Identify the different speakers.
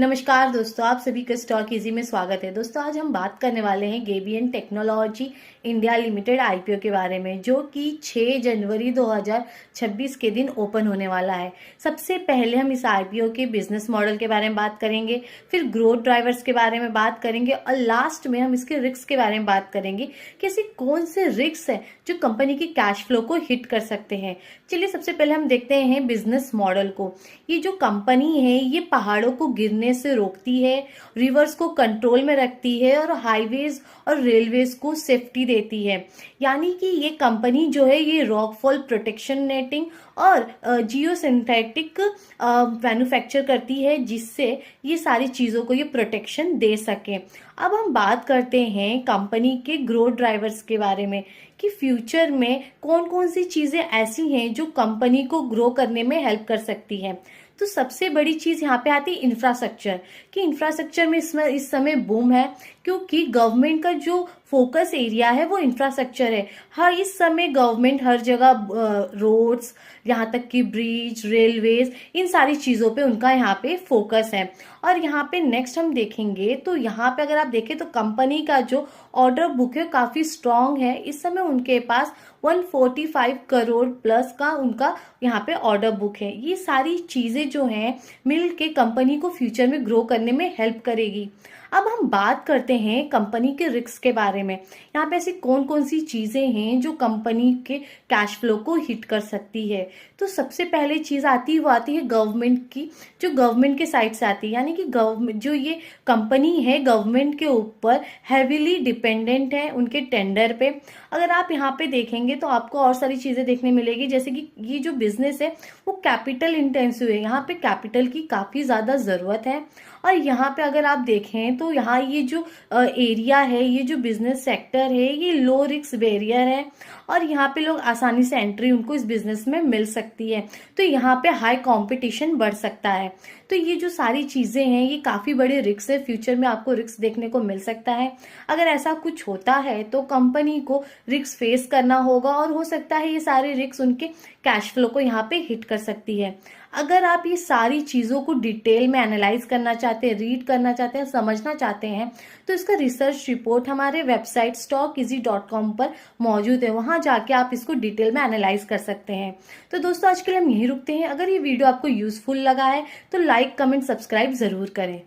Speaker 1: नमस्कार दोस्तों, आप सभी का स्टॉक इजी में स्वागत है। दोस्तों आज हम बात करने वाले हैं गेबीएन टेक्नोलॉजी इंडिया लिमिटेड आईपीओ के बारे में, जो कि 6 जनवरी 2026 के दिन ओपन होने वाला है। सबसे पहले हम इस आईपीओ के बिजनेस मॉडल के बारे में बात करेंगे, फिर ग्रोथ ड्राइवर्स के बारे में बात करेंगे और लास्ट में हम इसके रिस्क के बारे में बात करेंगे कि ऐसे कौन से रिस्क है जो कंपनी की कैश फ्लो को हिट कर सकते हैं। चलिए सबसे पहले हम देखते हैं बिजनेस मॉडल को। ये जो कंपनी है ये पहाड़ों को गिरने से रोकती है, रिवर्स को कंट्रोल में रखती है और हाईवेज और रेलवेज को सेफ्टी देती है। यानी कि ये कंपनी जो है ये रॉकफॉल प्रोटेक्शन नेटिंग और जियो सिंथेटिक मैन्युफैक्चर करती है, जिससे ये सारी चीजों को ये प्रोटेक्शन दे सके। अब हम बात करते हैं कंपनी के ग्रोथ ड्राइवर्स के बारे में कि फ्यूचर में कौन कौन सी चीजें ऐसी हैं जो कंपनी को ग्रो करने में हेल्प कर सकती हैं। तो सबसे बड़ी चीज यहाँ पे आती है इंफ्रास्ट्रक्चर, कि इंफ्रास्ट्रक्चर में इस समय बूम है, क्योंकि गवर्नमेंट का जो फोकस एरिया है वो इंफ्रास्ट्रक्चर है। हर इस समय गवर्नमेंट हर जगह रोड्स, यहाँ तक कि ब्रिज, रेलवेज, इन सारी चीजों पे उनका यहाँ पे फोकस है। और यहाँ पे नेक्स्ट हम देखेंगे तो यहाँ पे अगर आप देखें तो कंपनी का जो ऑर्डर बुक है काफी स्ट्रांग है। इस समय उनके पास 145 करोड़ प्लस का उनका यहाँ पे ऑर्डर बुक है। ये सारी चीजें जो हैं मिल के कंपनी को फ्यूचर में ग्रो करने में हेल्प करेगी। अब हम बात करते हैं कंपनी के रिस्क के बारे में। यहाँ पे ऐसी कौन कौन सी चीजें हैं जो कंपनी के कैश फ्लो को हिट कर सकती है। तो सबसे पहले चीज आती है वो आती है गवर्नमेंट की, जो गवर्नमेंट के साइड से आती है। यानी कि गवर्नमेंट जो ये कंपनी है गवर्नमेंट के ऊपर हैवीली डिपेंडेंट है, उनके टेंडर पे। अगर आप यहाँ पे देखेंगे तो आपको और सारी चीजें देखने मिलेगी, जैसे कि ये जो बिजनेस है वो कैपिटल इंटेंसिव है। यहाँ पे कैपिटल की काफी ज्यादा जरूरत है। और यहाँ पे अगर आप देखें तो यहाँ ये जो एरिया है, ये जो बिजनेस सेक्टर है, ये लो रिस्क बैरियर है और यहाँ पे लोग आसानी से एंट्री उनको इस बिजनेस में मिल सकती है। तो यहाँ पे हाई कंपटीशन बढ़ सकता है। तो ये जो सारी चीजें हैं ये काफी बड़े रिस्क है। फ्यूचर में आपको रिस्क देखने को मिल सकता है। अगर ऐसा कुछ होता है तो कंपनी को रिस्क फेस करना होगा और हो सकता है ये सारे रिस्क उनके कैश फ्लो को यहाँ पे हिट कर सकती है। अगर आप ये सारी चीजों को डिटेल में एनालाइज करना चाहते हैं, रीड करना चाहते हैं, समझना चाहते हैं, तो इसका रिसर्च रिपोर्ट हमारे वेबसाइट stockeasy.com पर मौजूद है। वहां जाके आप इसको डिटेल में एनालाइज कर सकते हैं। तो दोस्तों आज के लिए हम यहीं रुकते हैं। अगर ये वीडियो आपको यूजफुल लगा है तो लाइक, कमेंट, सब्सक्राइब जरूर करें।